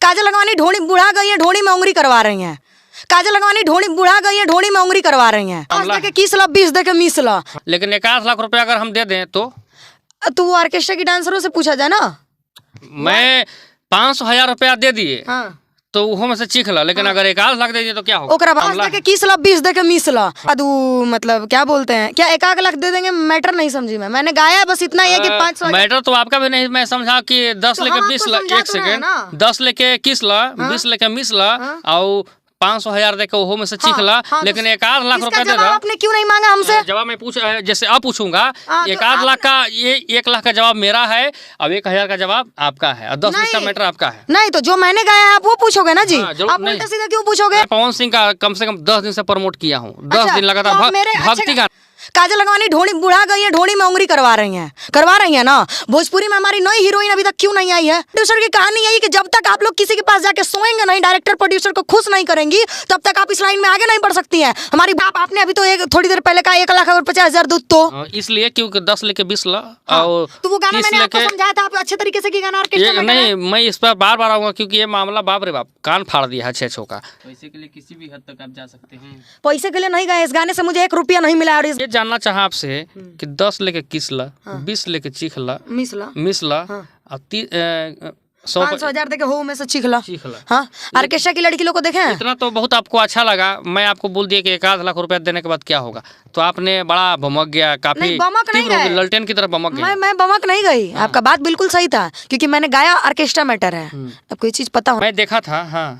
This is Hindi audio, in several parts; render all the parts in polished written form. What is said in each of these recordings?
काजल लगवानी ढोड़ी बुढ़ा गई है, ढोड़ी में उंगली करवा रही हैं। काजल लगवानी ढोड़ी बुढ़ा गई है, ढोड़ी में उंगली करवा रही हैं। 10 दे के किस ला, 20 दे के मिस ला। लेकिन 1 लाख रुपया अगर हम दे दें तो वो ऑर्केस्ट्रा की डांसरों से पूछा जाए ना। मैं 500,000 रुपया दे दिए हाँ। तो वो में से चीख ला, लेकिन अगर 1 लाख दे दिए तो क्या होगा? ओकरा 10 दे के किस ला, 20 दे के मिस ला। अदू मतलब क्या बोलते हैं, क्या 1 लाख दे देंगे? मैटर नहीं समझी मैंने गाया बस इतना ही है कि 500। मैटर तो आपका भी नहीं, मैं समझा कि 10 तो लेके हाँ, 20 तो ला, समझा 1 तो रहे हैं सेकेंड, ना। 10 लेके किस ला, 20 लेके मिस ला और 500,000 देके वो में से चीख ला। लेकिन 1 लाख रुपया दे रहा। आपने क्यों नहीं मांगा हमसे? जवाब मैं पूछ जैसे अब पूछूंगा, 1 लाख का ये 1 लाख का जवाब मेरा है, अब 1,000 का जवाब आपका है और 10 का मैटर आपका है। नहीं तो जो मैंने गाया है आप वो पूछोगे ना जी। जरूर आप उल्टा सीधा क्यों पूछोगे? पवन सिंह का कम से कम 10 दिन से प्रमोट किया हूँ, 10 दिन लगातार भक्ति गाना। काजल लगवानी ढोड़ी बुढ़ा गई है, ढोड़ी में उंगली करवा रही हैं ना। भोजपुरी में हमारी नई हीरोइन अभी तक क्यों नहीं आई है? प्रोड्यूसर की कहानी यही कि जब तक आप लोग किसी के पास जाके सोएंगे नहीं, डायरेक्टर प्रोड्यूसर को खुश नहीं करेंगी, तब तक आप इस लाइन में आगे नहीं बढ़ सकती हैं। हमारी बाप आपने अभी तो थोड़ी देर पहले कहा 1,50,000 दूध तो इसलिए क्योंकि 10 लेके 20 ला और तो वो गाना मैंने आपको समझाया था, आप अच्छे तरीके से की गाना ऑर्केस्ट्रा में नहीं, मैं इस पर बार बार आऊंगा क्योंकि ये मामला बाप रे बाप कान फाड़ दिया है 6 का। पैसे के लिए किसी भी हद तक आप जा सकते हैं। पैसे के लिए नहीं गए, इस गाने से मुझे 1 रुपया नहीं मिला। और ये जानना चाहा आपसे कि 10 लेके किस ला, 20 लेके चीख ला, मिस ला और 500,000 देके हो में से चीखला। हाँ, ऑर्केस्ट्रा की लड़की लोग को देखे इतना तो बहुत आपको अच्छा लगा। मैं आपको बोल दिया कि 1 लाख रुपया देने के बाद क्या होगा, तो आपने बड़ा भमक गया, काफी तीव्र हो गई, ललटेन की तरह भमक गया। मैं बमक नहीं गई। आपका बात बिल्कुल सही था क्योंकि मैंने गाया ऑर्केस्ट्रा मैटर है। अब कोई चीज पता हो, मैं देखा था। हाँ,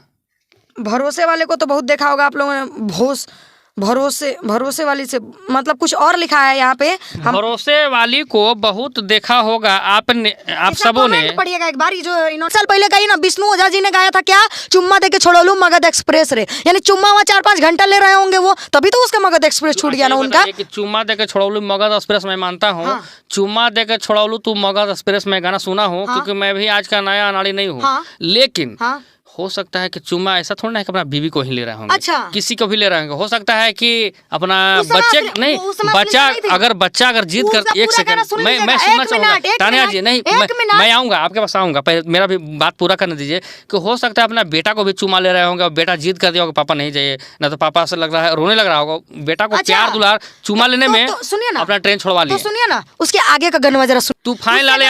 भरोसे वाले को तो बहुत देखा होगा आप लोगों ने। भरोसे वाली से मतलब कुछ और लिखा है यहाँ पे। भरोसे वाली को बहुत देखा होगा आपने, आप सबों ने। पढ़िएगा एक बार, जो साल पहले गाई ना विष्णु ओझा जी ने गाया था, क्या चुम्मा दे के छोड़ोलू मगध एक्सप्रेस रे, यानी चुम्मा वहाँ 4-5 घंटा ले रहे होंगे वो, तभी तो उसका मगध एक्सप्रेस छूट गया ना उनका। चुम्मा दे के छोड़ोलू मगध एक्सप्रेस मैं मानता हूँ। चुम्मा दे के छोड़ोलू तू मगध एक्सप्रेस में गाना सुना हूँ क्योंकि मैं भी आज का नया अनाड़ी नहीं हूँ। लेकिन हो सकता है कि चुम्मा ऐसा थोड़ा ना है कि अपना बीवी को ही ले रहे होंगे। अच्छा। किसी को भी ले रहे होंगे। हो सकता है कि अपना बच्चे नहीं, बच्चा अगर जीत कर 1 सेकंड मैं सुनना चाहूंगा तानिया जी। नहीं, मैं आऊंगा आपके पास, आऊंगा, पहले मेरा भी बात पूरा करने दीजिए। कि हो सकता है अपना बेटा को भी चुम्मा ले रहे होंगे और बेटा जीत कर दिया होगा पापा नहीं चाहिए, ना तो पापा से लग रहा है रोने लग रहा होगा, बेटा को प्यार दुलार चुम्मा लेने में अपना ट्रेन छोड़वा लिया। सुनिए ना उसके आगे का गनवा जरा। तूफानी लाल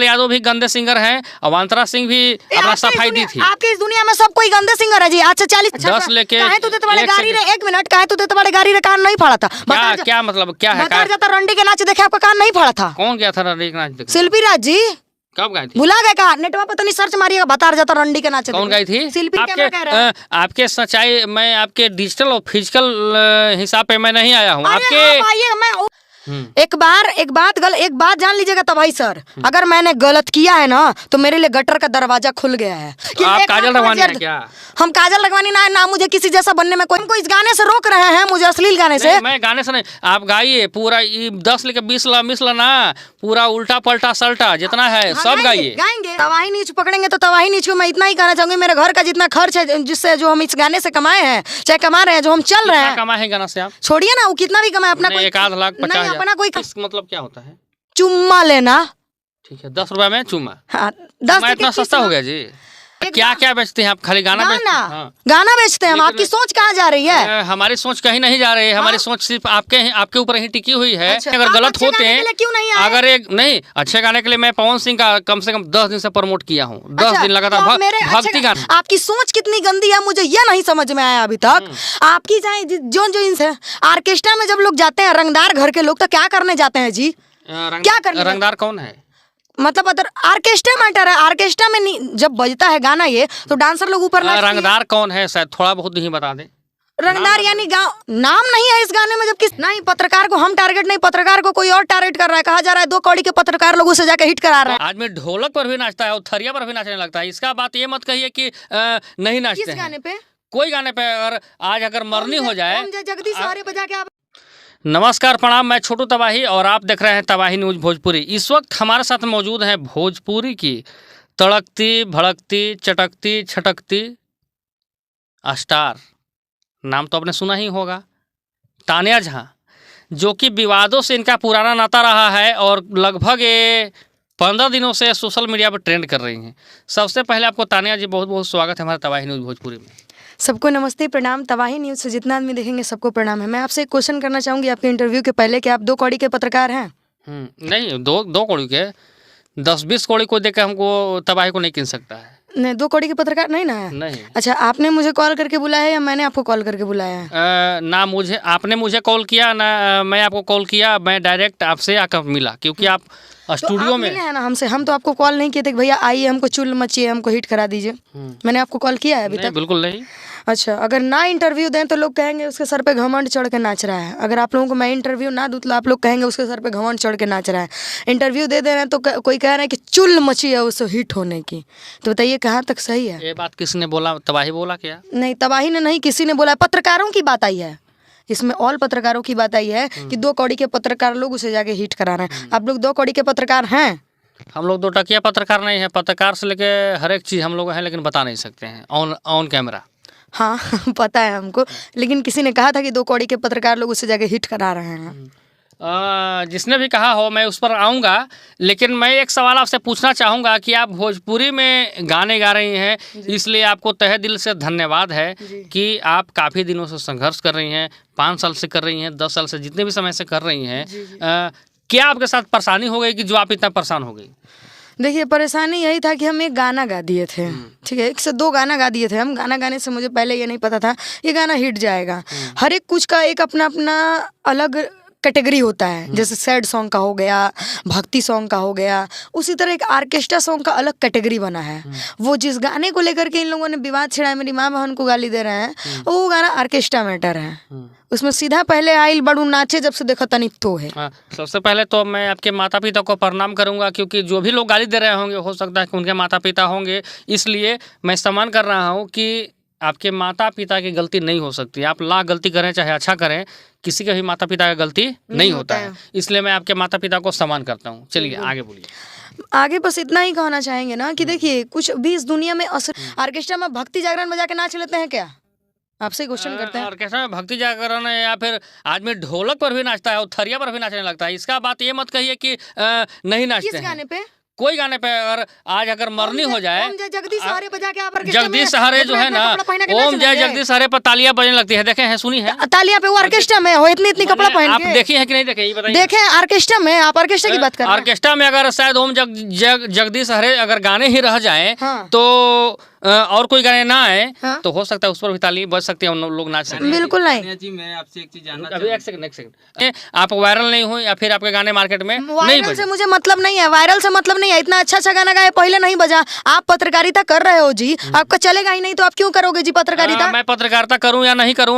यादव भी गंदे सिंगर हैं, अवांतरा सिंह भी अपना सफाई दी थी। आपकी इस दुनिया में सब कोई गंदे सिंगर है जी। अच्छा 10 लेके गाड़ी रे 1 मिनट काहे तू वाले गाड़ी रे कान नहीं फाड़ा था? क्या मतलब क्या है? बता जाता रंडी के नाच देखे आपका कान नहीं फाड़ा था? कौन गया था रंडी के नाच देखे? शिल्पी राज जी। कब गाई थी? भुला गए का? नेटवा पर तो नहीं सर्च मारिएगा, बता जाता रंडी के नाच। कौन गाई थी? शिल्पी आपके सच्चाई, मैं आपके डिजिटल और फिजिकल हिसाब पे मैं नहीं आया हूँ आपके। एक बात जान लीजिएगा तबाही सर, अगर मैंने गलत किया है ना तो मेरे लिए गटर का दरवाजा खुल गया है। आप काजल रघवानी है क्या? हम काजल रघवानी ना मुझे किसी जैसा बनने में कोई इस गाने से रोक रहे हैं, मुझे अश्लील गाने से। मैं गाने से नहीं, आप गाइए पूरा 10 लेके 20 ला मिस ला ना, पूरा उल्टा पलटा सल्टा जितना है सब गाइए। तबाही नीच पकड़ेंगे तो तबाही नीच को मैं इतना ही कहना चाहूंगी, मेरे घर का जितना खर्च है जिससे जो हम इस गाने से कमाए हैं, चाहे कमा रहे हैं, जो हम चल रहे हैं। कमाए हैं गाना से आप छोड़िए ना, वो कितना भी कमाए अपना 1,50,000 अपना कोई मतलब क्या होता है? चुम्मा लेना। ठीक है, 10 रुपए में चुम्मा। 10 इतना सस्ता हो गया जी। क्या क्या बेचते हैं आप? खाली गाना बेचते हैं? गाना बेचते हैं हम। आपकी सोच कहाँ जा रही है? हमारी सोच कहीं नहीं जा रही है। हमारी सोच सिर्फ आपके ऊपर ही टिकी हुई है। अगर गलत होते हैं, अगर एक नहीं अच्छे गाने के लिए मैं पवन सिंह का कम से कम 10 दिन से प्रमोट किया हूँ। 10 दिन लगातार भक्ति गाना। आपकी सोच कितनी गंदी है मुझे यह नहीं समझ में आया अभी तक। आपकी चाहे जो इनसे ऑर्केस्ट्रा में जब लोग जाते हैं, रंगदार घर के लोग, तो क्या करने जाते हैं जी? क्या करने? रंगदार कौन है? मतलब अदर ऑर्केस्ट्रा मैटर है। ऑर्केस्ट्रा में जब बजता है गाना ये तो डांसर लोग ऊपर नाचते हैं। रंगदार कौन है? शायद थोड़ा बहुत नहीं बता दे। रंगदार यानी गाँव नाम नहीं है इस गाने में। जब किस नहीं, पत्रकार को हम टारगेट नहीं, पत्रकार को कोई और टारगेट कर रहा है। कहा जा रहा है 2 कौड़ी के पत्रकार लोगों से जाकर हिट करा रहा है। आदमी ढोलक पर भी नाचता है और थरिया पर भी नाचने लगता है। इसका बात ये मत कहिए कि नहीं नाचते हैं। गाने पे कोई गाने पे अगर मरनी हो जाए जगदीश सारे बजा के। नमस्कार प्रणाम, मैं छोटू तबाही और आप देख रहे हैं तबाही न्यूज भोजपुरी। इस वक्त हमारे साथ मौजूद हैं भोजपुरी की तड़कती भड़कती चटकती छटकती स्टार, नाम तो आपने सुना ही होगा, तानिया झा, जो कि विवादों से इनका पुराना नाता रहा है और लगभग 15 दिनों से सोशल मीडिया पर ट्रेंड कर रही हैं। सबसे पहले आपको तानिया जी बहुत बहुत स्वागत है हमारे तबाही न्यूज़ भोजपुरी में। सबको नमस्ते, प्रणाम। तबाही न्यूज़ से जितना आदमी देखेंगे सबको प्रणाम है। मैं आपसे एक क्वेश्चन करना चाहूँगी आपके इंटरव्यू के पहले कि आप 2 कौड़ी के पत्रकार हैं? नहीं, दो कौड़ी के 10-20 कौड़ी को देकर हमको तबाही को नहीं गिन सकता है। नहीं, 2 कौड़ी के पत्रकार नहीं ना है? नहीं। अच्छा, आपने मुझे कॉल करके बुलाया है या मैंने आपको कॉल करके बुलाया है? ना मुझे आपने मुझे कॉल किया ना मैं आपको कॉल किया, मैं डायरेक्ट आपसे आकर मिला क्योंकि आप स्टूडियो आप में मिले हैं ना हमसे। हम तो आपको कॉल नहीं किए थे कि भैया आइए हमको चुल मचिए, हमको हिट करा दीजिए। मैंने आपको कॉल किया है अभी नहीं, तक? बिल्कुल नहीं। अच्छा, अगर ना इंटरव्यू दें तो लोग कहेंगे उसके सर पे घमंड चढ़ के नाच रहा है। अगर आप लोगों को मैं इंटरव्यू ना दूँ तो आप लोग कहेंगे उसके सर पे घमंड चढ़ के नाच रहा है। इंटरव्यू दे रहे हैं तो कोई कह रहा है कि चुल मची है उससे हिट होने की। तो बताइए कहाँ तक सही है? ये बात किसने बोला? तबाही बोला क्या? नहीं, तबाही ने नहीं, किसी ने बोला। पत्रकारों की बात आई है इसमें, ऑल पत्रकारों की बात आई है कि 2 कौड़ी के पत्रकार लोग उसे जाके हिट करा रहे हैं। आप लोग 2 कौड़ी के पत्रकार हैं? हम लोग 2 टकिया पत्रकार नहीं है। पत्रकार से लेके हर एक चीज़ हम लोग हैं, लेकिन बता नहीं सकते हैं ऑन कैमरा। हाँ पता है हमको, लेकिन किसी ने कहा था कि 2 कौड़ी के पत्रकार लोग उससे जाके हिट करा रहे हैं। जिसने भी कहा हो मैं उस पर आऊँगा, लेकिन मैं एक सवाल आपसे पूछना चाहूँगा कि आप भोजपुरी में गाने गा रही हैं, इसलिए आपको तहे दिल से धन्यवाद है कि आप काफ़ी दिनों से संघर्ष कर रही हैं। 5 साल से कर रही हैं, 10 साल से, जितने भी समय से कर रही हैं। क्या आपके साथ परेशानी हो गई कि जो आप इतना परेशान हो गई? देखिए, परेशानी यही था कि हम एक गाना गा दिए थे, ठीक है, 1 से 2 गाना गा दिए थे हम। गाना गाने से मुझे पहले ये नहीं पता था ये गाना हिट जाएगा। हर एक कुछ का एक अपना अपना अलग कैटेगरी होता है। जैसे सैड सॉन्ग का हो गया, भक्ति सॉन्ग का हो गया, उसी तरह एक ऑर्केस्ट्रा सॉन्ग का अलग कैटेगरी बना है। वो जिस गाने को लेकर के इन लोगों ने विवाद छिड़ा है, मेरी माँ बहन को गाली दे रहे हैं, वो गाना ऑर्केस्ट्रा मैटर है। उसमें सीधा पहले आइल बड़ू नाचे जब से देखा तनी तो है। सबसे पहले तो मैं आपके माता पिता को प्रणाम करूंगा, क्योंकि जो भी लोग गाली दे रहे होंगे हो सकता है कि उनके माता पिता होंगे, इसलिए मैं सम्मान कर रहा हूं कि आपके माता पिता की गलती नहीं हो सकती। आप लाख गलती करें चाहे अच्छा करें, किसी के भी माता पिता का गलती नहीं होता है। इसलिए मैं आपके माता पिता को सम्मान करता हूँ। चलिए आगे बोलिए। आगे बस इतना ही कहना चाहेंगे ना कि देखिए, कुछ भी इस दुनिया में ऑर्केस्ट्रा में भक्ति जागरण बजा के नाच लेते हैं क्या? आपसे क्वेश्चन करते हैं। ऑर्केस्ट्रा में भक्ति जागरण है या फिर आदमी ढोलक पर भी नाचता है और थरिया पर भी नाचने लगता है। इसका बात ये मत कहिए कि नहीं नाचते किस गाने पे? कोई गाने पे अगर मरनी हो जाए, जगदीश सहारे बजा के आप जगदीश सहारे जो है ना, ओम जय जगदीश सहारे पर तालियां बजने लगती है। देखे हैं, सुनी है तालियां पे? वो ऑर्केस्ट्रा में हो इतनी कपड़ा पहन आप के देखी है कि नहीं देखे? ये बताइए। देखे ऑर्केस्ट्रा में? आप ऑर्केस्ट्रा की बात कर रहे हैं? ऑर्केस्ट्रा में अगर शायद ओम जगदीश सहारे अगर गाने ही रह जाए तो और कोई गाने ना आए तो हो सकता है उस पर भी ताली बज सकती है, उन लोग नाच सकते हैं। बिल्कुल नहीं जी, मैं आपसे एक चीज जानना अभी एक सेकंड आप वायरल नहीं हुई या फिर आपके गाने मार्केट में नहीं वायरल बजे? से मुझे मतलब नहीं है, वायरल से मतलब नहीं है। इतना अच्छा अच्छा गाना गाए पहले नहीं बजा। आप पत्रकारिता कर रहे हो जी, आपका चलेगा ही नहीं तो आप क्यों करोगे जी पत्रकारिता? मैं पत्रकारिता करूं या नहीं करूं,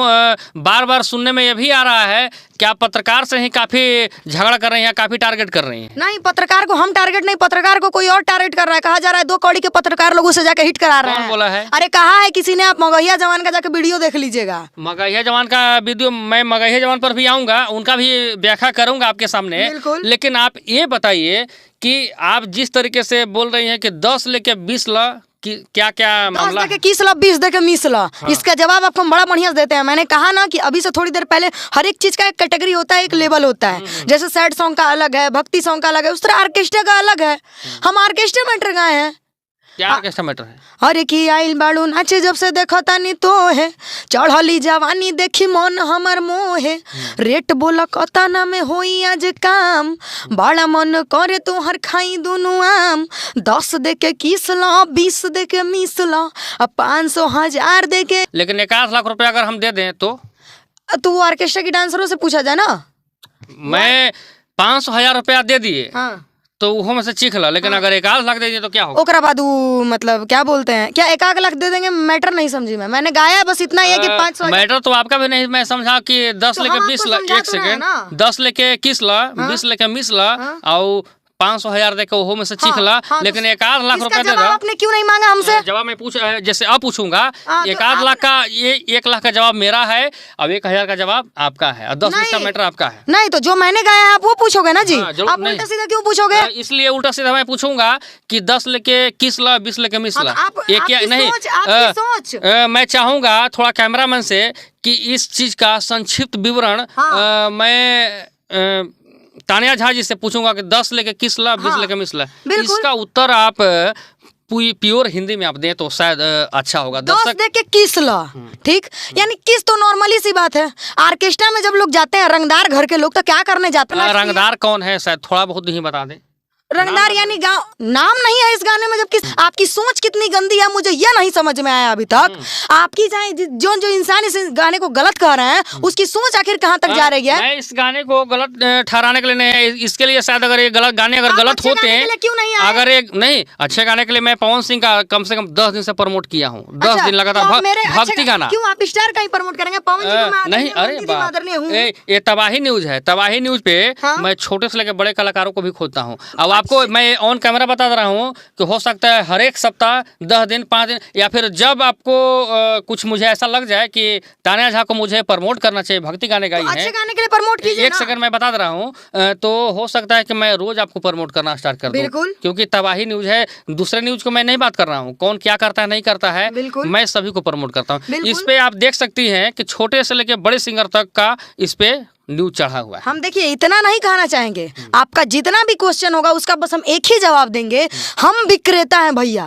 बार बार सुनने में ये भी आ रहा है कि आप पत्रकार से ही काफी झगड़ा कर रही हैं, काफी टारगेट कर रही हैं। नहीं, पत्रकार को हम टारगेट नहीं, पत्रकार को कोई और टारगेट कर रहा है। कहा जा रहा है 2 कौड़ी के पत्रकार लोगों से जाके हिट करा रहे हैं। कौन बोला है? अरे कहा है किसी ने, आप मगहिया जवान का जाके वीडियो देख लीजिएगा। मगहिया जवान का वीडियो, मैं मगहिया जवान पर भी आऊंगा, उनका भी व्याख्या करूंगा आपके सामने। लेकिन आप ये बताइए कि आप जिस तरीके से बोल रही हैं कि 10 लेके 20 ला कि क्या क्या मामला? 10 देके 20 ला, 20 देके 20 ला। इसका जवाब आपको हम बड़ा बढ़िया देते हैं। मैंने कहा ना कि अभी से थोड़ी देर पहले हर एक चीज का एक कैटेगरी होता है, एक लेवल होता है। जैसे सैड सॉन्ग का अलग है, भक्ति सॉन्ग का अलग है, उस तरह ऑर्केस्ट्रा का अलग है। हम ऑर्केस्ट्रा मैटर गाए हैं। क्या ऑर्केस्ट्रा मैटर है? अरे की आइल बाड़ू नाचे जब से देखो तानी तो है, चढ़ली जवानी देखी मन हमर मोहे, रेट बोला कताना में होई आज काम, बड़ा मन करे तो हर खाई दोनों आम। 10 देके 20 ला, 20 देके 20 ला, 500 1000 देके। लेकिन 1 लाख रुपया अगर हम दे दें तो वो ऑर्केस्ट्रा की डांसरों से पूछा जाए ना। मैं 500,000 रुपया दे दिए हाँ, तो वो में से चीख ला, लेकिन अगर 1 लाख दे दिए तो क्या होगा? ओकरा बाद वो मतलब क्या बोलते हैं, क्या 1 लाख दे देंगे? मैटर नहीं समझी मैंने गाया बस इतना ही है कि 500। मैटर तो आपका भी नहीं, मैं समझा कि 10 लेके 20 ला, 1 सेकेंड, 10 लेके 21 ला, 20 लेके 20 ला और 500,000 देकर वो में से चीख ला। लेकिन 1 लाख रुपया दे दो। आपने क्यों नहीं मांगा हमसे? जवाब मैं जैसे अब पूछूंगा। 1 लाख का, ये 1 लाख का जवाब मेरा है, अब 1,000 का जवाब आपका है और 10 का मैटर आपका है। नहीं, तो जो मैंने गाया है आप वो पूछोगे ना जी। आप उल्टा सीधा क्यों पूछोगे? इसलिए उल्टा सीधा मैं पूछूंगा कि 10 लेके 21 ला, 20 लेके 20 ला। ये क्या नहीं, सोच। मैं चाहूंगा थोड़ा कैमरामैन से कि इस चीज का संक्षिप्त विवरण मैं तानिया झा जी से पूछूंगा कि 10 लेके किस ला, 20 लेके मिस ला, बिल्कुल। इसका उत्तर आप प्योर हिंदी में आप दें तो शायद अच्छा होगा। 10 दे के किस ला, ठीक, यानी किस तो नॉर्मली सी बात है। ऑर्केस्ट्रा में जब लोग जाते हैं, रंगदार घर के लोग, तो क्या करने जाते हैं? रंगदार कौन है, शायद थोड़ा बहुत ही बता दें। रंगदार यानी गाँव, नाम नहीं है इस गाने में। जबकि आपकी सोच कितनी गंदी है, मुझे यह नहीं समझ में आया अभी तक। आपकी चाहे जो जो इंसान इस गाने को गलत कह रहे हैं, उसकी सोच आखिर कहाँ तक जा रही है? मैं इस गाने को गलत ठहराने के लिए नहीं, इसके लिए शायद अगर ये गलत गाने अगर गलत होते हैं, क्यों नहीं आए? अगर एक नहीं अच्छे गाने के लिए मैं पवन सिंह का कम से कम 10 दिन से प्रमोट किया हूँ। 10 दिन लगातार भक्ति गाना। क्यों आप स्टार का ही प्रमोट करेंगे? पवन जी को मैं नहीं, अरे बाप, ये तबाही न्यूज है। तबाही न्यूज पे मैं छोटे से लेकर बड़े कलाकारों को भी खोजता हूँ। अब आपको मैं ऑन कैमरा बता रहा हूँ कि हो सकता है हर एक सप्ताह 10 दिन 5 दिन, या फिर जब आपको कुछ मुझे ऐसा लग जाए कि तानिया झा को मुझे प्रमोट करना चाहिए, भक्ति गाने गाई है, अच्छे गाने के लिए प्रमोट कीजिए। एक सेकंड मैं बता रहा हूँ, तो हो सकता है कि मैं रोज आपको प्रमोट करना स्टार्ट कर दूं। बिल्कुल। क्योंकि तबाही न्यूज है, दूसरे न्यूज को मैं नहीं बात कर रहा हूँ, कौन क्या करता है नहीं करता है, मैं सभी को प्रमोट करता हूँ। इस पे आप देख सकती हैं कि छोटे से लेकर बड़े सिंगर तक का इस पे न्यूज चढ़ा हुआ है। हम देखिए इतना नहीं कहना चाहेंगे, आपका जितना भी क्वेश्चन होगा उसका बस हम एक ही जवाब देंगे। हम विक्रेता हैं भैया,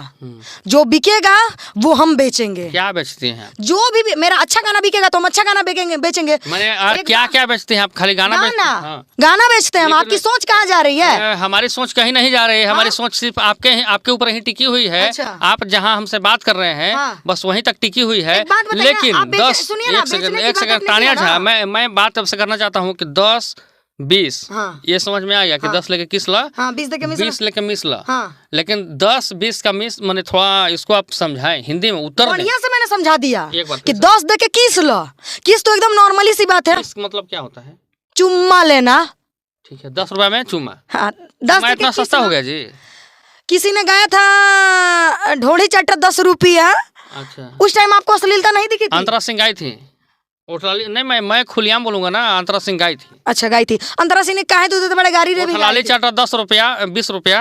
जो बिकेगा वो हम बेचेंगे। क्या बेचते हैं? जो भी मेरा अच्छा गाना बिकेगा तो हम अच्छा गाना बेचेंगे। मैंने क्या क्या बेचते हैं आप? खाली गाना बेचते हैं? हाँ। गाना बेचते हैं हम। आपकी सोच कहाँ जा रही है? हमारी सोच कहीं नहीं जा रही है। हमारी सोच सिर्फ आपके ऊपर ही टिकी हुई है। आप जहाँ हमसे बात कर रहे हैं बस वहीं तक टिकी हुई है। लेकिन 10 एक सेकंड तानिया झा, मैं बात आपसे करना चाहता हूँ कि 10 20 ये समझ में आ गया कि 10 लेके किस ला, 20 लेके मिस ला। लेकिन 10 20 का मिस मैंने थोड़ा इसको आप समझाएं हिंदी में, उत्तर बढ़िया से मैंने समझा दिया कि 10 दे के किस ला। किस तो एकदम नॉर्मली सी बात है। मतलब क्या होता है? चुम्मा लेना। ठीक है, 10 रुपए में चुम्मा। 10 इतना सस्ता हो गया जी। किसी ने गाया था ढोड़ी चट्टा 10 रुपया। अच्छा, उस टाइम आपको अश्लीलता नहीं दिखी थी? अंतरा सिंह गाई थी। नहीं, मैं खुलियाम बोलूंगा ना, अंतरा सिंह गाई थी। अच्छा, गाई थी। अंतरा सिंह ने कहा तो बड़े गाड़ी रे भी लाली चाटा 10 रुपया 20 रुपया,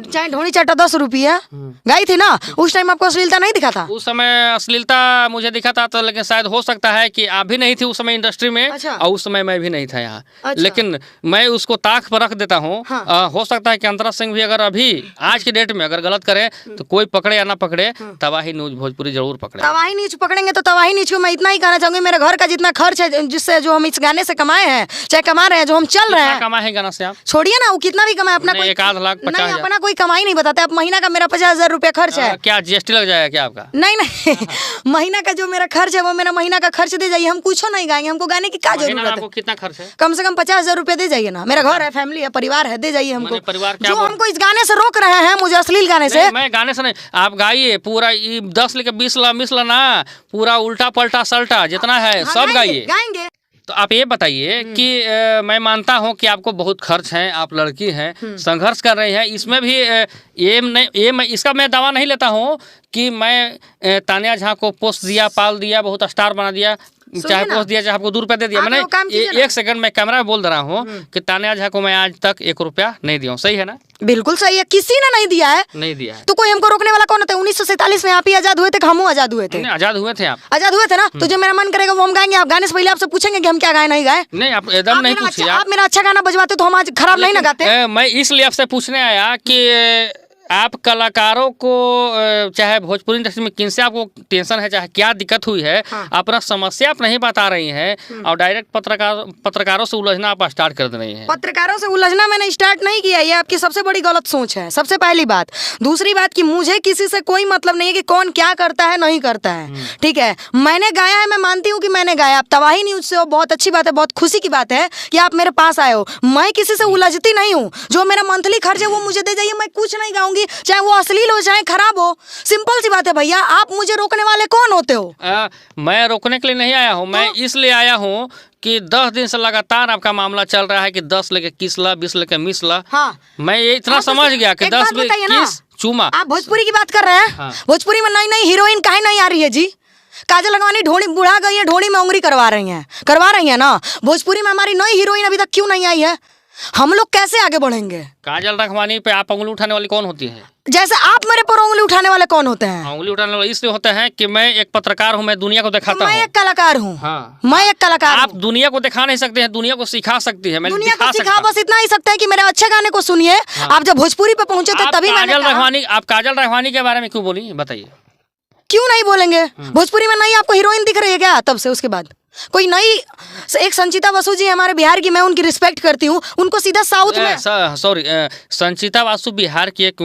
चाहे ढोनी चाटा 10 रुपया गाई थी ना। उस टाइम आपको अश्लीलता नहीं दिखा था? उस समय अश्लीलता मुझे दिखा था तो, लेकिन शायद हो सकता है कि आप भी नहीं थी उस समय इंडस्ट्री में। और उस समय मैं भी नहीं था यहाँ। लेकिन मैं उसको ताक पर रख देता हूँ। हो सकता है कि अंतरा सिंह भी अगर अभी आज की डेट में अगर गलत करे तो कोई पकड़े या ना पकड़े, तबाही न्यूज भोजपुरी जरूर पकड़े। तबाही न्यूज पकड़ेंगे तो तबाही न्यूज को मैं इतना ही कहना चाहूंगी, मेरे घर का जितना खर्च है, जिससे जो हम इस गाने से कमाए हैं, चाहे कमा रहे हैं, जो हम चल रहे हैं। कमाए हैं गाना से आप छोड़िए ना, वो कितना भी कमाए, अपना कोई 1 लाख 50 हजार अपना कोई कमाई नहीं बताते। आप महीना का मेरा 50,000 रुपया खर्च है। क्या जीएसटी लग जाएगा क्या आपका? नहीं महीना का जो मेरा खर्च है वो मेरा महीना का खर्च दे जाइए। हम कुछ नहीं गाएंगे, हमको गाने की क्या जरूरत है? आपको कितना खर्च है? कम से कम 50,000 रुपया दे जाइए ना। मेरा घर है, फैमिली है, परिवार है, दे जाइए हमको। परिवार जो हमको इस गाने से रोक रहे हैं, मुझे अश्लील गाने से। मैं गाने से नहीं, आप गाइए पूरा 10 लेके 20 ला मिस ला ना, पूरा उल्टा पलटा सल्टा जितना है सब गाइए। गाएंगे। तो आप ये बताइए कि मैं मानता हूँ कि आपको बहुत खर्च है, आप लड़की हैं, संघर्ष कर रही हैं, इसमें भी इसका मैं दावा नहीं लेता हूँ कि मैं तानिया झा को पोस्ट दिया, पाल दिया, बहुत स्टार बना दिया, चाहे पोस्ट दिया चाहे आपको 2 रुपया दे दिया। मैंने 1 सेकंड में कैमरा में बोल रहा हूँ कि तानिया झा को मैं आज तक 1 रुपया नहीं दिया हूँ। सही है ना? बिल्कुल सही है, किसी ने नहीं दिया है। नहीं दिया है तो कोई हमको रोकने वाला कौन होता है? 1947 में आप ही आजाद हुए थे, हम आजाद हुए थे। आजाद हुए थे आप? आजाद हुए थे ना। तो जो मेरा मन करेगा वो हम गाएंगे। आप गाने से पहले आपसे पूछेंगे कि हम क्या गाए नहीं गाए? नहीं, आप एकदम नहीं पूछिए। आप मेरा अच्छा गाना बजवाते तो हम आज खराब नहीं ना गाते। मैं इसलिए आपसे पूछने आया कि आप कलाकारों को, चाहे भोजपुरी इंडस्ट्री में किनसे आपको टेंशन है, चाहे क्या दिक्कत हुई है, अपना समस्या आप नहीं बता रही हैं और डायरेक्ट पत्रकारों से उलझना आप स्टार्ट कर दे रही हैं। पत्रकारों से उलझना मैंने स्टार्ट नहीं किया, ये आपकी सबसे बड़ी गलत सोच है, सबसे पहली बात। दूसरी बात कि मुझे किसी से कोई मतलब नहीं है कि कौन क्या करता है नहीं करता है। ठीक है, मैंने गाया है, मैं मानती हूँ कि मैंने गाया। आप तबाही न्यूज से हो, बहुत अच्छी बात है, बहुत खुशी की बात है कि आप मेरे पास आए हो। मैं किसी से उलझती नहीं हूँ। जो मेरा मंथली खर्च है वो मुझे दे जाइए, मैं कुछ नहीं गाऊंगी, चाहे वो अश्लील हो चाहे खराब हो। सिंपल सी बात है भैया। आप मुझे रोकने वाले कौन होते हो? मैं रोकने के लिए नहीं आया हूँ, मैं इसलिए आया हूँ कि 10 दिन से लगातार आपका मामला चल रहा है कि 10 लेके किस ला, 20 लेके मिस ला। मैं ये इतना समझ गया कि 10 किस चूमा। आप भोजपुरी की बात कर रहे हैं। भोजपुरी में नई नई हीरोइन काहे नहीं आ रही है जी? काजल लगवानी ढोड़ी बुढ़ा गई है, ढोड़ी में उंगली करवा रही है ना। भोजपुरी में हमारी नई हीरोइन अभी तक क्यों नहीं आई है? हम लोग कैसे आगे बढ़ेंगे? काजल रखवानी पे आप उंगली उठाने वाली कौन होती है? जैसे आप मेरे पर उंगली उठाने वाले कौन होते हैं? उंगली उठाने वाले इसलिए होते हैं कि मैं एक पत्रकार हूँ, मैं दुनिया को दिखाता मैं हूँ। एक कलाकार हूँ। हाँ। मैं एक कलाकार आप हूँ। दुनिया को दिखा नहीं सकते हैं, दुनिया को सिखा सकती है। मैं दुनिया को दिखा सिखा सकता बस इतना ही सकते हैं कि मेरे अच्छे गाने को सुनिए। आप जब भोजपुरी पे पहुंचे थे तभी मैंने कहा। आप काजल रखवानी के बारे में क्यों बोली, बताइए? क्यों नहीं बोलेंगे? भोजपुरी में नई आपको हीरोइन दिख रही है क्या तब से? उसके बाद कोई नई एक संचिता बसु जी हमारे बिहार की, मैं उनकी रिस्पेक्ट करती हूँ, उनको सीधा साउथ में। सॉरी, संचिता बासु बिहार की एक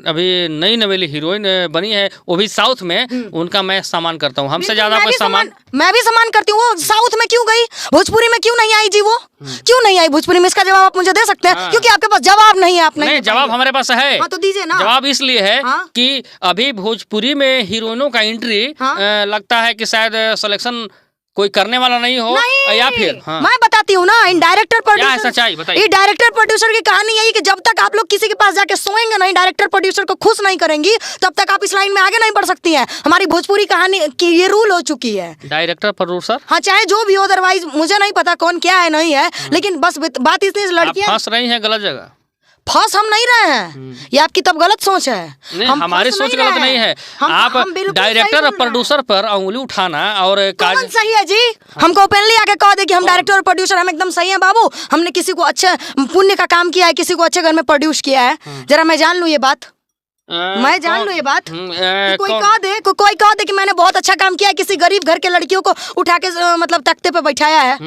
अभी नई नवेली हीरोइन बनी है, वो भी साउथ में। उनका मैं सम्मान करता हूँ, हमसे ज्यादा कोई सम्मान। मैं भी सम्मान करती हूँ। वो साउथ में क्यों गई? भोजपुरी में क्यों नहीं आई जी? वो क्यों नहीं आई भोजपुरी में? इसका जवाब आप मुझे दे सकते हैं? क्योंकि आपके पास जवाब नहीं है। आप नहीं जवाब हमारे पास है। तो दीजिए ना। जवाब इसलिए है कि अभी भोजपुरी में हीरोइनों का एंट्री लगता है कि शायद सिलेक्शन कोई करने वाला नहीं हो, या फिर मैं बताती हूँ ना, इन डायरेक्टर प्रोड्यूसर, सच्चाई बताइए। ये डायरेक्टर प्रोड्यूसर की कहानी यही कि जब तक आप लोग किसी के पास जाके सोएंगे नहीं, डायरेक्टर प्रोड्यूसर को खुश नहीं करेंगी, तब तक आप इस लाइन में आगे नहीं बढ़ सकती हैं। हमारी भोजपुरी कहानी की ये रूल हो चुकी है। डायरेक्टर प्रोड्यूसर, हाँ, चाहे जो भी हो, अदरवाइज मुझे नहीं पता कौन क्या है नहीं है, लेकिन बस बात इतनी, लड़कियां फंस रही है गलत जगह। फंस हम नहीं रहे हैं, ये आपकी तब गलत सोच है। हमारी सोच गलत नहीं है। आप डायरेक्टर और प्रोड्यूसर पर उंगली उठाना और कौन सही है जी? हमको ओपनली आके कह दे कि हम डायरेक्टर और प्रोड्यूसर हम एकदम सही है बाबू, हमने किसी को अच्छे पुण्य का काम किया है, किसी को अच्छे घर में प्रोड्यूस किया है, जरा मैं जान लूं ये बात। मैं जान लूं ये बात। कोई कह दे कि मैंने बहुत अच्छा काम किया है, किसी गरीब घर के लड़कियों को उठा के मतलब तख्ते पे बैठाया है,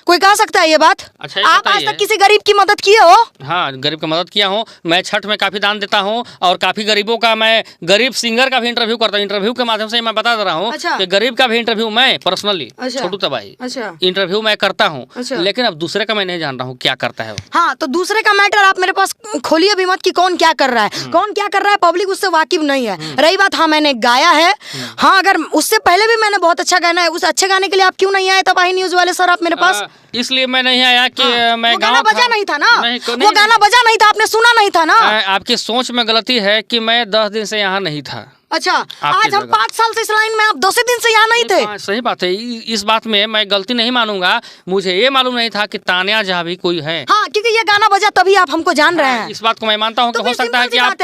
कोई कह सकता है ये बात? अच्छा, आप आज तक किसी गरीब की मदद किए हो? हाँ, गरीब की मदद किया हूँ। मैं छठ में काफी दान देता हूँ और काफी गरीबों का, मैं गरीब सिंगर का भी इंटरव्यू करता हूँ। इंटरव्यू के माध्यम से मैं बता दे रहा हूँ कि गरीब का भी इंटरव्यू मैं पर्सनली, छोटू तबाही इंटरव्यू मैं करता हूँ। लेकिन अब दूसरे का मैं नहीं जान रहा हूँ क्या करता है। हाँ, तो दूसरे का मैटर आप मेरे पास खोलिए भी मत कि कौन क्या कर रहा है, कौन क्या कर रहा है, पब्लिक उससे वाकिफ नहीं है। रही बात, हाँ मैंने गाया है, हाँ अगर उससे पहले भी मैंने बहुत अच्छा गाना है, उस अच्छे गाने के लिए आप क्यों नहीं आए तबाही न्यूज वाले सर आप मेरे पास? इसलिए मैं नहीं आया कि मैं वो गाना बजा नहीं था ना, वो गाना बजा नहीं था, आपने सुना नहीं था ना। आपकी सोच में गलती है कि मैं 10 दिन से यहाँ नहीं था। अच्छा, आज हम 5 साल से इस लाइन में, आप 2 दिन से यहाँ नहीं थे। सही बात है, इस बात में मैं गलती नहीं मानूंगा। मुझे ये मालूम नहीं था कि तान्या जहाँ भी कोई है। हाँ, क्योंकि ये गाना बजा तभी आप हमको जान रहे हैं। इस बात को मैं मानता हूँ कि हो सकता है कि आप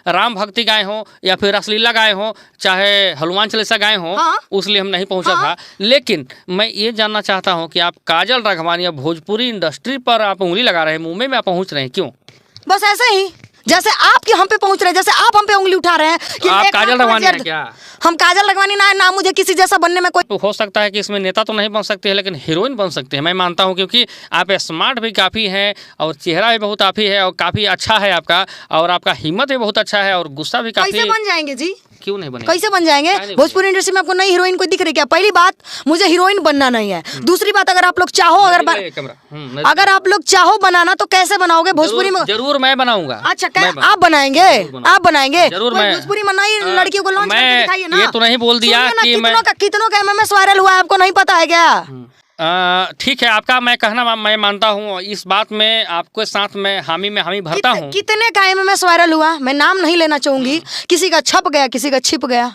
राम भक्ति गाए हो या फिर रसलीला गाए हो, चाहे हनुमान चालीसा गाए हो, उसलिए हम नहीं पहुंचा था। लेकिन मैं ये जानना चाहता हूँ कि आप काजल राघवानी या भोजपुरी इंडस्ट्री पर आप उंगली लगा रहे हैं, मुंबई में आप पहुंच रहे हैं, क्यों? बस ऐसे ही, जैसे आप हम पे पहुंच रहे हैं, जैसे आप हम पे उंगली उठा रहे हैं कि आप काजल रखवानी है क्या? हम काजल रखवानी ना मुझे किसी जैसा बनने में कोई। तो हो सकता है कि इसमें नेता तो नहीं बन सकते हैं, लेकिन हीरोइन बन सकते हैं, मैं मानता हूं, क्योंकि आप स्मार्ट भी काफ़ी हैं और चेहरा भी बहुत काफ़ी है और काफ़ी अच्छा है आपका, और आपका हिम्मत भी बहुत अच्छा है और गुस्सा भी काफ़ी। कैसे बन जाएंगे जी? क्यों नहीं बने? कैसे बन जाएंगे? भोजपुरी इंडस्ट्री में आपको नई हीरोइन कोई दिख रही क्या? पहली बात, मुझे हीरोइन बनना नहीं है। दूसरी बात, अगर आप लोग चाहो, अगर आप लोग चाहो बनाना तो कैसे बनाओगे भोजपुरी में? जरूर मैं बनाऊंगा। अच्छा, आप बनाएंगे? आप बनाएंगे जरूर। मैं भोजपुरी में नई लड़कियों को लॉन्च करके दिखाइए ना। ये तो नहीं बोल दिया कि मैं कितनों का MMS वायरल हुआ है, आपको नहीं पता है क्या? ठीक है, आपका मैं कहना मैं मानता हूँ, इस बात में आपके साथ मैं हामी भरता हूँ। कितने का MMS वायरल हुआ, मैं नाम नहीं लेना चाहूंगी, किसी का छप गया, किसी का छिप गया।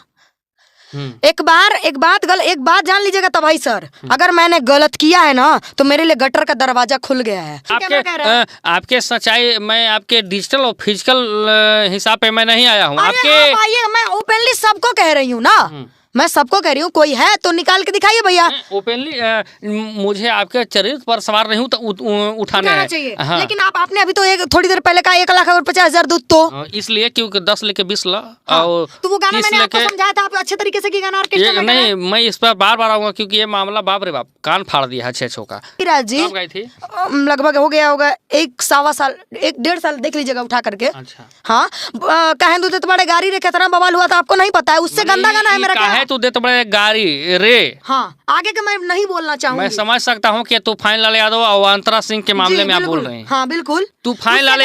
एक बात जान लीजिएगा तबाही सर, अगर मैंने गलत किया है ना तो मेरे लिए गटर का दरवाजा खुल गया है। आपके सच्चाई, मैं आपके डिजिटल और फिजिकल हिसाब पे मैं नहीं आया हूँ। आपके मैं ओपनली सबको कह रही हूँ ना, मैं सबको कह रही हूँ, कोई है तो निकाल के दिखाइए भैया। ओपनली मुझे आपके चरित्र पर सवार नहीं हूँ तो उठाना चाहिए। हाँ। लेकिन आपने अभी तो थोड़ी देर पहले कहा 1,50,000 दूध, तो इसलिए क्योंकि 10 लेके 20 ला। और तो वो गाना मैंने आपको समझाया था, आप अच्छे तरीके से की गाना ऑर्केस्ट्रा में नहीं, मैं इस पर बार आऊंगा क्योंकि ये मामला बाप रे बाप कान फाड़ दिया है 6 का। जी लगभग हो गया होगा 1 साल 1.5 साल, देख लीजिएगा उठा करके। अच्छा, हाँ, कहे दूध तो बड़े गाड़ी रे कितना बवाल हुआ था, आपको नहीं पता है? उससे गंदा गाना है मेरा। तू दे तो बड़े गाड़ी रे। हाँ, आगे का मैं नहीं बोलना चाहूंगी। मैं समझ सकता हूँ कि तूफान लाल यादव और अवंतरा सिंह के मामले में आप बोल रहे हैं। हाँ बिल्कुल, तूफान लाल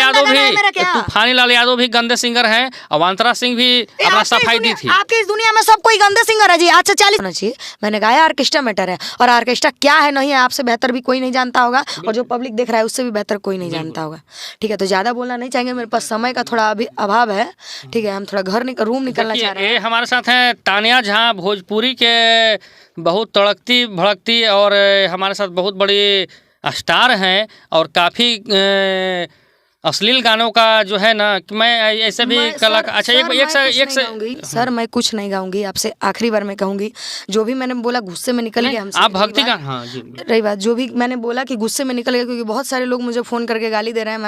यादव भी गंदे सिंगर हैं, अवंतरा सिंह भी अपना सफाई दी थी। आपकी इस दुनिया में सब कोई गंदे सिंगर है जी। अच्छा 40 होना चाहिए। मैंने गाया ऑर्केस्ट्रा मैटर है, और ऑर्केस्ट्रा क्या है नहीं है आपसे बेहतर भी कोई नहीं जानता होगा, और जो पब्लिक देख रहा है उससे भी बेहतर कोई नहीं जानता होगा। ठीक है, तो ज्यादा बोलना नहीं चाहेंगे, मेरे पास समय का थोड़ा अभी अभाव है। ठीक है, हम थोड़ा रूम निकलना चाह रहे हैं। हमारे साथ है तान्या झा, भोजपुरी के बहुत तड़कती भड़कती और हमारे साथ बहुत बड़ी स्टार हैं और काफ़ी अश्लील गानों का जो है ना कि मैं ऐसे भी कलाकार। अच्छा एक से सर मैं कुछ नहीं गाऊंगी, आपसे आखिरी बार मैं कहूंगी, जो भी मैंने बोला गुस्से में निकल गया हमसे। आप भक्ति गान, हाँ जी, रही बात जो भी मैंने बोला कि गुस्से में निकल गया, क्योंकि बहुत सारे लोग मुझे फोन करके गाली दे रहे हैं।